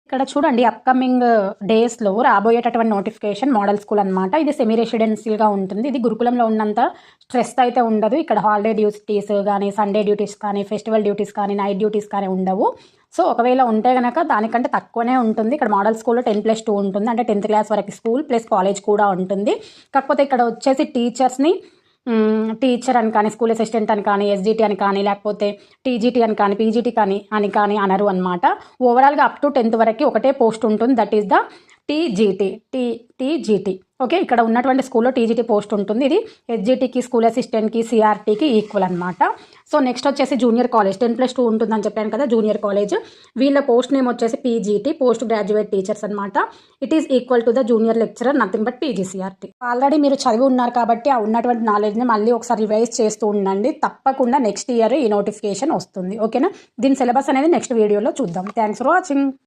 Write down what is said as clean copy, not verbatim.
ఇక్కడ చూడండి అప్కమింగ్ డేస్లో రాబోయేటటువంటి నోటిఫికేషన్ మోడల్ స్కూల్ అనమాట. ఇది సెమీ రెసిడెన్షియల్గా ఉంటుంది. ఇది గురుకులంలో ఉన్నంత స్ట్రెస్ అయితే ఉండదు. ఇక్కడ హాలిడే డ్యూటీస్ కానీ, సండే డ్యూటీస్ కానీ, ఫెస్టివల్ డ్యూటీస్ కానీ, నైట్ డ్యూటీస్ కానీ ఉండవు. సో ఒకవేళ ఉంటే కనుక దానికంటే తక్కువనే ఉంటుంది. ఇక్కడ మోడల్ స్కూల్లో 10+2 ఉంటుంది. అంటే 10th క్లాస్ వరకు స్కూల్ ప్లస్ కాలేజ్ కూడా ఉంటుంది. కాకపోతే ఇక్కడ వచ్చేసి టీచర్స్ని టీచర్ అని కానీ, స్కూల్ అసిస్టెంట్ అని కానీ, ఎస్జిటి అని కానీ, లేకపోతే టీజీటీ అని కానీ, పీజీటీ కానీ అనరు అనమాట. ఓవరాల్గా అప్ టు 10th వరకు ఒకటే పోస్ట్ ఉంటుంది. That is the TGT. Okay, ఇక్కడ ఉన్నటువంటి స్కూల్లో టీజీటీ పోస్ట్ ఉంటుంది. ఇది ఎస్జిటికి, స్కూల్ అసిస్టెంట్కి, సిఆర్టీకి ఈక్వల్ అనమాట. సో నెక్స్ట్ వచ్చేసి జూనియర్ కాలేజ్ 10+2 ఉంటుందని చెప్పాను కదా. జూనియర్ కాలేజ్ వీళ్ళ పోస్ట్ నేమ్ వచ్చేసి పీజీటీ, పోస్ట్ గ్రాడ్యుయేట్ టీచర్స్ అనమాట. It is equal to the junior lecturer, nothing but PGCRT. Already మీరు చదివి ఉన్నారు కాబట్టి ఆ ఉన్నటువంటి నాలెడ్జ్ని మళ్ళీ ఒకసారి రివైజ్ చేస్తూ ఉండండి. తప్పకుండా నెక్స్ట్ ఇయర్ ఈ నోటిఫికేషన్ వస్తుంది. ఓకేనా, దీని సిలబస్ అనేది నెక్స్ట్ వీడియోలో చూద్దాం. Thanks for watching.